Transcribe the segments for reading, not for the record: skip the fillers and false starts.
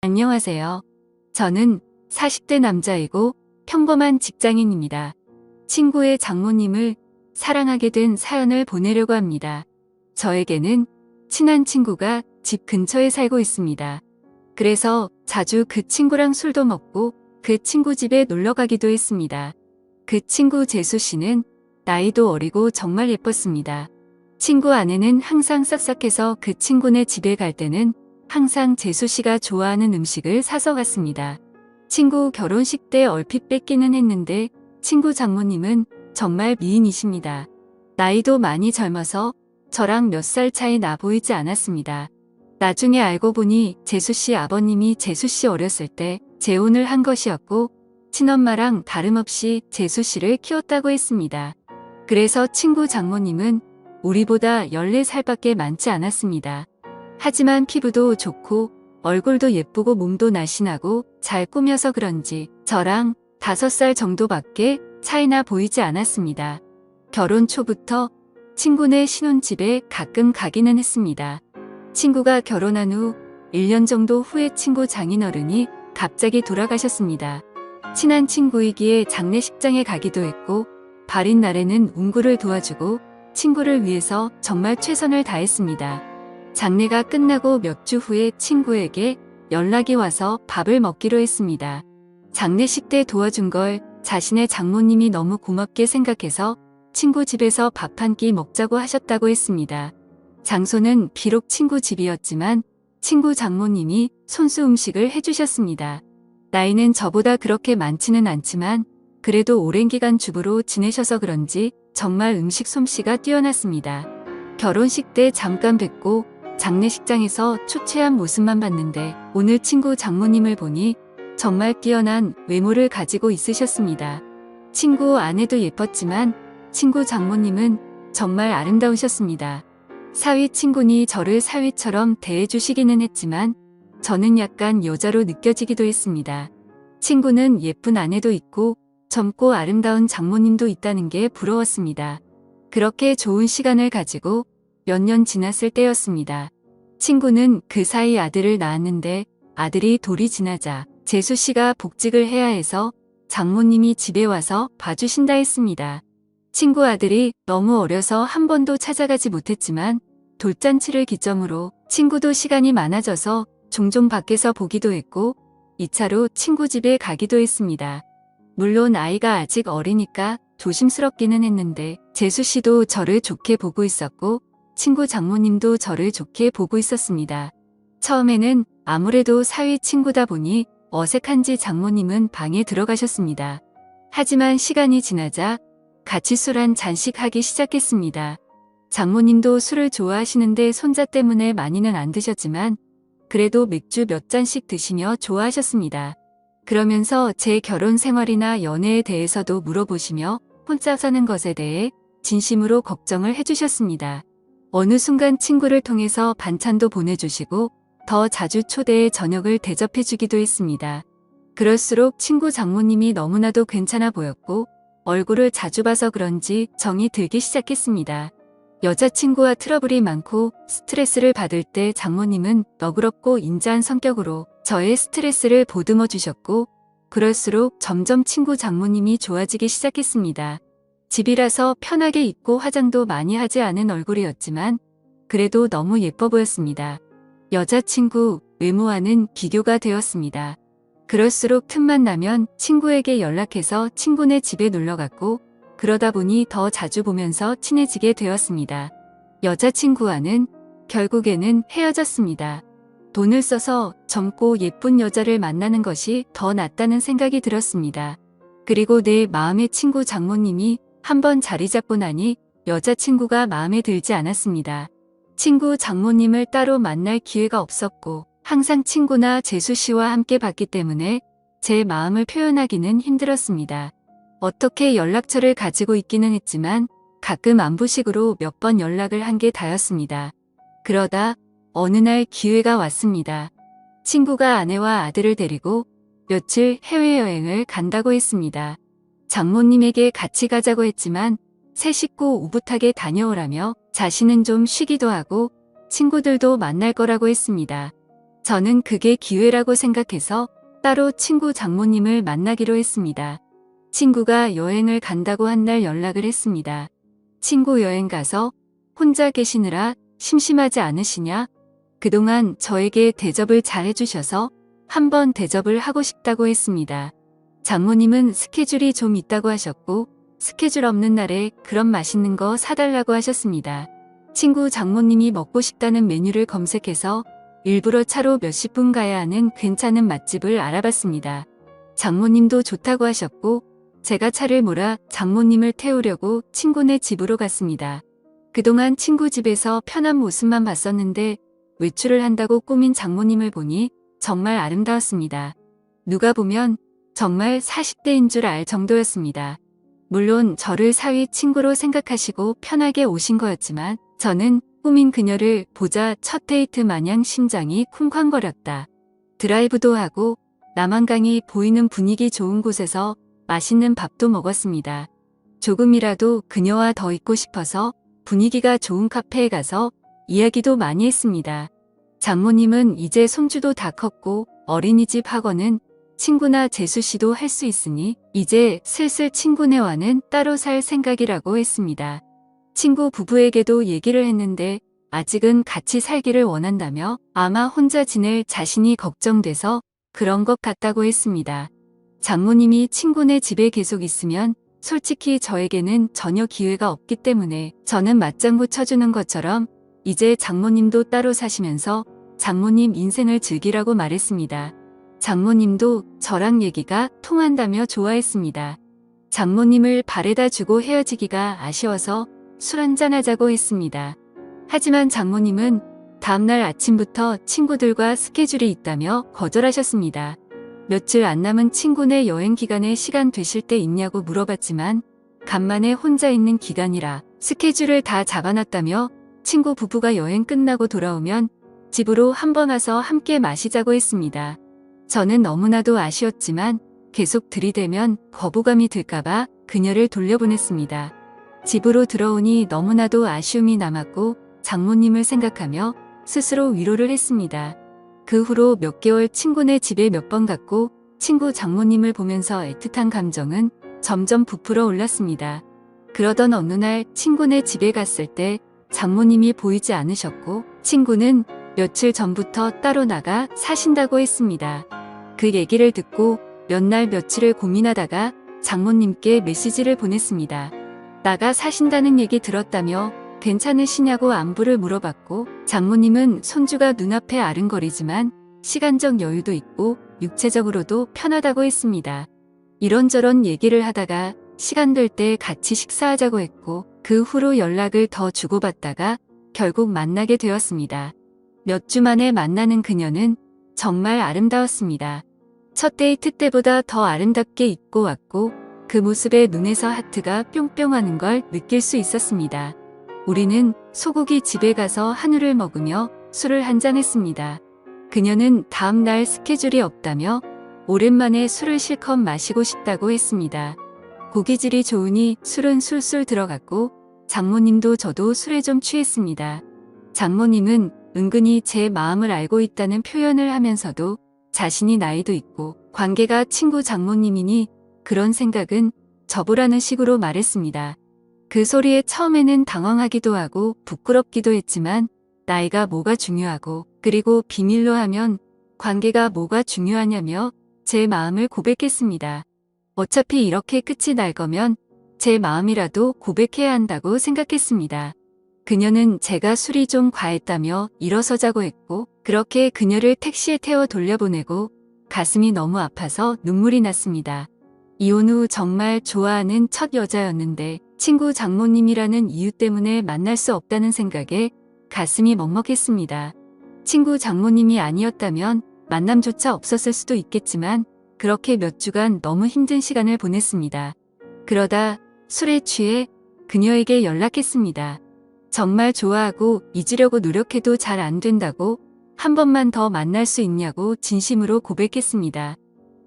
안녕하세요. 저는 40대 남자이고 평범한 직장인입니다. 친구의 장모님을 사랑하게 된 사연을 보내려고 합니다. 저에게는 친한 친구가 집 근처에 살고 있습니다. 그래서 자주 그 친구랑 술도 먹고 그 친구 집에 놀러 가기도 했습니다. 그 친구 재수 씨는 나이도 어리고 정말 예뻤습니다. 친구 아내는 항상 싹싹해서 그 친구네 집에 갈 때는 항상 재수 씨가 좋아하는 음식을 사서 갔습니다. 친구 결혼식 때 얼핏 뵙기는 했는데 친구 장모님은 정말 미인이십니다. 나이도 많이 젊어서 저랑 몇 살 차이 나 보이지 않았습니다. 나중에 알고 보니 재수 씨 아버님이 재수 씨 어렸을 때 재혼을 한 것이었고 친엄마랑 다름없이 재수 씨를 키웠다고 했습니다. 그래서 친구 장모님은 우리보다 14살밖에 많지 않았습니다. 하지만 피부도 좋고 얼굴도 예쁘고 몸도 날씬하고 잘 꾸며서 그런지 저랑 5살 정도밖에 차이나 보이지 않았습니다. 결혼 초부터 친구네 신혼집에 가끔 가기는 했습니다. 친구가 결혼한 후 1년 정도 후에 친구 장인어른이 갑자기 돌아가셨습니다. 친한 친구이기에 장례식장에 가기도 했고 발인 날에는 운구를 도와주고 친구를 위해서 정말 최선을 다했습니다. 장례가 끝나고 몇 주 후에 친구에게 연락이 와서 밥을 먹기로 했습니다. 장례식 때 도와준 걸 자신의 장모님이 너무 고맙게 생각해서 친구 집에서 밥 한 끼 먹자고 하셨다고 했습니다. 장소는 비록 친구 집이었지만 친구 장모님이 손수 음식을 해주셨습니다. 나이는 저보다 그렇게 많지는 않지만 그래도 오랜 기간 주부로 지내셔서 그런지 정말 음식 솜씨가 뛰어났습니다. 결혼식 때 잠깐 뵙고 장례식장에서 초췌한 모습만 봤는데 오늘 친구 장모님을 보니 정말 뛰어난 외모를 가지고 있으셨습니다. 친구 아내도 예뻤지만 친구 장모님은 정말 아름다우셨습니다. 사위 친구니 저를 사위처럼 대해주시기는 했지만 저는 약간 여자로 느껴지기도 했습니다. 친구는 예쁜 아내도 있고 젊고 아름다운 장모님도 있다는 게 부러웠습니다. 그렇게 좋은 시간을 가지고 몇 년 지났을 때였습니다. 친구는 그 사이 아들을 낳았는데 아들이 돌이 지나자 재수 씨가 복직을 해야 해서 장모님이 집에 와서 봐주신다 했습니다. 친구 아들이 너무 어려서 한 번도 찾아가지 못했지만 돌잔치를 기점으로 친구도 시간이 많아져서 종종 밖에서 보기도 했고 2차로 친구 집에 가기도 했습니다. 물론 아이가 아직 어리니까 조심스럽기는 했는데 재수 씨도 저를 좋게 보고 있었고 친구 장모님도 저를 좋게 보고 있었습니다. 처음에는 아무래도 사위 친구다 보니 어색한지 장모님은 방에 들어가셨습니다. 하지만 시간이 지나자 같이 술 한 잔씩 하기 시작했습니다. 장모님도 술을 좋아하시는데 손자 때문에 많이는 안 드셨지만 그래도 맥주 몇 잔씩 드시며 좋아하셨습니다. 그러면서 제 결혼 생활이나 연애에 대해서도 물어보시며 혼자 사는 것에 대해 진심으로 걱정을 해주셨습니다. 어느 순간 친구를 통해서 반찬도 보내주시고 더 자주 초대해 저녁을 대접해주기도 했습니다. 그럴수록 친구 장모님이 너무나도 괜찮아 보였고 얼굴을 자주 봐서 그런지 정이 들기 시작했습니다. 여자친구와 트러블이 많고 스트레스를 받을 때 장모님은 너그럽고 인자한 성격으로 저의 스트레스를 보듬어 주셨고 그럴수록 점점 친구 장모님이 좋아지기 시작했습니다. 집이라서 편하게 입고 화장도 많이 하지 않은 얼굴이었지만 그래도 너무 예뻐 보였습니다. 여자친구 외모와는 비교가 되었습니다. 그럴수록 틈만 나면 친구에게 연락해서 친구네 집에 놀러갔고 그러다 보니 더 자주 보면서 친해지게 되었습니다. 여자친구와는 결국에는 헤어졌습니다. 돈을 써서 젊고 예쁜 여자를 만나는 것이 더 낫다는 생각이 들었습니다. 그리고 내 마음의 친구 장모님이 한번 자리 잡고 나니 여자친구가 마음에 들지 않았습니다. 친구 장모님을 따로 만날 기회가 없었고 항상 친구나 재수 씨와 함께 봤기 때문에 제 마음을 표현하기는 힘들었습니다. 어떻게 연락처를 가지고 있기는 했지만 가끔 안부식으로 몇 번 연락을 한 게 다였습니다. 그러다 어느 날 기회가 왔습니다. 친구가 아내와 아들을 데리고 며칠 해외여행을 간다고 했습니다. 장모님에게 같이 가자고 했지만 새 식구 오붓하게 다녀오라며 자신은 좀 쉬기도 하고 친구들도 만날 거라고 했습니다. 저는 그게 기회라고 생각해서 따로 친구 장모님을 만나기로 했습니다. 친구가 여행을 간다고 한 날 연락을 했습니다. 친구 여행 가서 혼자 계시느라 심심하지 않으시냐? 그동안 저에게 대접을 잘 해주셔서 한번 대접을 하고 싶다고 했습니다. 장모님은 스케줄이 좀 있다고 하셨고 스케줄 없는 날에 그런 맛있는 거 사달라고 하셨습니다. 친구 장모님이 먹고 싶다는 메뉴를 검색해서 일부러 차로 몇십 분 가야 하는 괜찮은 맛집을 알아봤습니다. 장모님도 좋다고 하셨고 제가 차를 몰아 장모님을 태우려고 친구네 집으로 갔습니다. 그동안 친구 집에서 편한 모습만 봤었는데 외출을 한다고 꾸민 장모님을 보니 정말 아름다웠습니다. 누가 보면 정말 40대인 줄 알 정도였습니다. 물론 저를 사위 친구로 생각하시고 편하게 오신 거였지만 저는 꾸민 그녀를 보자 첫 데이트 마냥 심장이 쿵쾅거렸다. 드라이브도 하고 남한강이 보이는 분위기 좋은 곳에서 맛있는 밥도 먹었습니다. 조금이라도 그녀와 더 있고 싶어서 분위기가 좋은 카페에 가서 이야기도 많이 했습니다. 장모님은 이제 손주도 다 컸고 어린이집 학원은 친구나 재수씨도 할 수 있으니 이제 슬슬 친구네와는 따로 살 생각이라고 했습니다. 친구 부부에게도 얘기를 했는데 아직은 같이 살기를 원한다며 아마 혼자 지낼 자신이 걱정돼서 그런 것 같다고 했습니다. 장모님이 친구네 집에 계속 있으면 솔직히 저에게는 전혀 기회가 없기 때문에 저는 맞장구 쳐주는 것처럼 이제 장모님도 따로 사시면서 장모님 인생을 즐기라고 말했습니다. 장모님도 저랑 얘기가 통한다며 좋아했습니다. 장모님을 발에다 주고 헤어지기가 아쉬워서 술 한잔하자고 했습니다. 하지만 장모님은 다음날 아침부터 친구들과 스케줄이 있다며 거절하셨습니다. 며칠 안 남은 친구네 여행 기간에 시간 되실 때 있냐고 물어봤지만 간만에 혼자 있는 기간이라 스케줄을 다 잡아놨다며 친구 부부가 여행 끝나고 돌아오면 집으로 한번 와서 함께 마시자고 했습니다. 저는 너무나도 아쉬웠지만 계속 들이대면 거부감이 들까봐 그녀를 돌려보냈습니다. 집으로 들어오니 너무나도 아쉬움이 남았고 장모님을 생각하며 스스로 위로를 했습니다. 그 후로 몇 개월 친구네 집에 몇 번 갔고 친구 장모님을 보면서 애틋한 감정은 점점 부풀어 올랐습니다. 그러던 어느 날 친구네 집에 갔을 때 장모님이 보이지 않으셨고 친구는 며칠 전부터 따로 나가 사신다고 했습니다. 그 얘기를 듣고 몇 날 며칠을 고민하다가 장모님께 메시지를 보냈습니다. 나가 사신다는 얘기 들었다며 괜찮으시냐고 안부를 물어봤고 장모님은 손주가 눈앞에 아른거리지만 시간적 여유도 있고 육체적으로도 편하다고 했습니다. 이런저런 얘기를 하다가 시간 될 때 같이 식사하자고 했고 그 후로 연락을 더 주고받다가 결국 만나게 되었습니다. 몇 주 만에 만나는 그녀는 정말 아름다웠습니다. 첫 데이트 때보다 더 아름답게 입고 왔고 그 모습에 눈에서 하트가 뿅뿅하는 걸 느낄 수 있었습니다. 우리는 소고기 집에 가서 한우를 먹으며 술을 한잔했습니다. 그녀는 다음 날 스케줄이 없다며 오랜만에 술을 실컷 마시고 싶다고 했습니다. 고기질이 좋으니 술은 술술 들어갔고 장모님도 저도 술에 좀 취했습니다. 장모님은 은근히 제 마음을 알고 있다는 표현을 하면서도 자신이 나이도 있고 관계가 친구 장모님이니 그런 생각은 접으라는 식으로 말했습니다. 그 소리에 처음에는 당황하기도 하고 부끄럽기도 했지만 나이가 뭐가 중요하고 그리고 비밀로 하면 관계가 뭐가 중요하냐며 제 마음을 고백했습니다. 어차피 이렇게 끝이 날 거면 제 마음이라도 고백해야 한다고 생각했습니다. 그녀는 제가 술이 좀 과했다며 일어서자고 했고 그렇게 그녀를 택시에 태워 돌려보내고 가슴이 너무 아파서 눈물이 났습니다. 이혼 후 정말 좋아하는 첫 여자였는데 친구 장모님이라는 이유 때문에 만날 수 없다는 생각에 가슴이 먹먹했습니다. 친구 장모님이 아니었다면 만남조차 없었을 수도 있겠지만 그렇게 몇 주간 너무 힘든 시간을 보냈습니다. 그러다 술에 취해 그녀에게 연락했습니다. 정말 좋아하고 잊으려고 노력해도 잘 안 된다고 한 번만 더 만날 수 있냐고 진심으로 고백했습니다.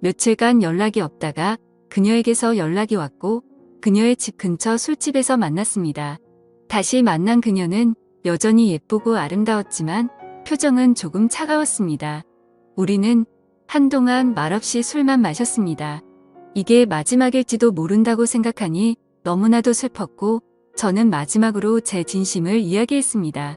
며칠간 연락이 없다가 그녀에게서 연락이 왔고 그녀의 집 근처 술집에서 만났습니다. 다시 만난 그녀는 여전히 예쁘고 아름다웠지만 표정은 조금 차가웠습니다. 우리는 한동안 말없이 술만 마셨습니다. 이게 마지막일지도 모른다고 생각하니 너무나도 슬펐고 저는 마지막으로 제 진심을 이야기했습니다.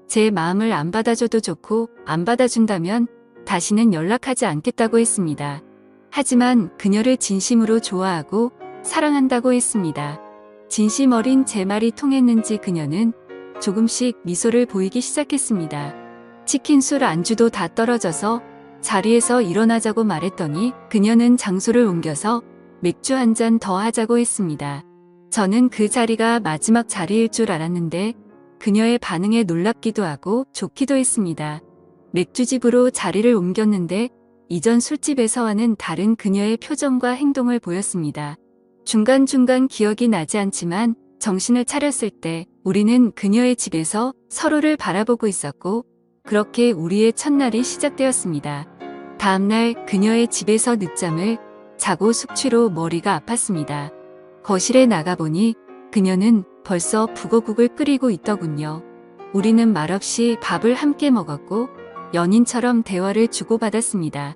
제 마음을 안 받아줘도 좋고 안 받아준다면 다시는 연락하지 않겠다고 했습니다. 하지만 그녀를 진심으로 좋아하고 사랑한다고 했습니다. 진심 어린 제 말이 통했는지 그녀는 조금씩 미소를 보이기 시작했습니다. 치킨 술 안주도 다 떨어져서 자리에서 일어나자고 말했더니 그녀는 장소를 옮겨서 맥주 한 잔 더 하자고 했습니다. 저는 그 자리가 마지막 자리일 줄 알았는데 그녀의 반응에 놀랍기도 하고 좋기도 했습니다. 맥주집으로 자리를 옮겼는데 이전 술집에서와는 다른 그녀의 표정과 행동을 보였습니다. 중간중간 기억이 나지 않지만 정신을 차렸을 때 우리는 그녀의 집에서 서로를 바라보고 있었고 그렇게 우리의 첫날이 시작되었습니다. 다음날 그녀의 집에서 늦잠을 자고 숙취로 머리가 아팠습니다. 거실에 나가보니 그녀는 벌써 북어국을 끓이고 있더군요. 우리는 말없이 밥을 함께 먹었고 연인처럼 대화를 주고받았습니다.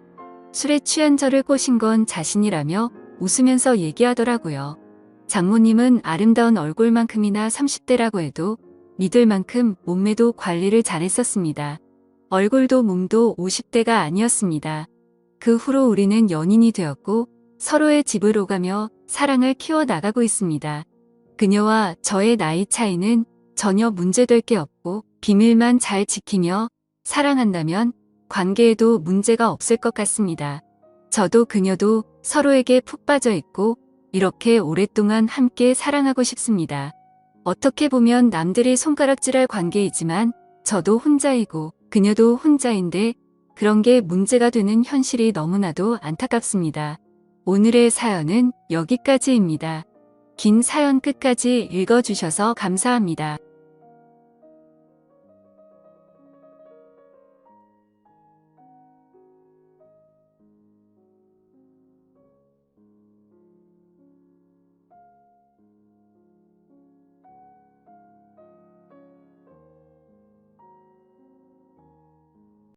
술에 취한 저를 꼬신 건 자신이라며 웃으면서 얘기하더라고요. 장모님은 아름다운 얼굴만큼이나 30대라고 해도 믿을 만큼 몸매도 관리를 잘했었습니다. 얼굴도 몸도 50대가 아니었습니다. 그 후로 우리는 연인이 되었고 서로의 집을 오가며 사랑을 키워나가고 있습니다. 그녀와 저의 나이 차이는 전혀 문제될 게 없고 비밀만 잘 지키며 사랑한다면 관계에도 문제가 없을 것 같습니다. 저도 그녀도 서로에게 푹 빠져 있고 이렇게 오랫동안 함께 사랑하고 싶습니다. 어떻게 보면 남들이 손가락질할 관계이지만 저도 혼자이고 그녀도 혼자인데 그런 게 문제가 되는 현실이 너무나도 안타깝습니다. 오늘의 사연은 여기까지입니다. 긴 사연 끝까지 읽어주셔서 감사합니다.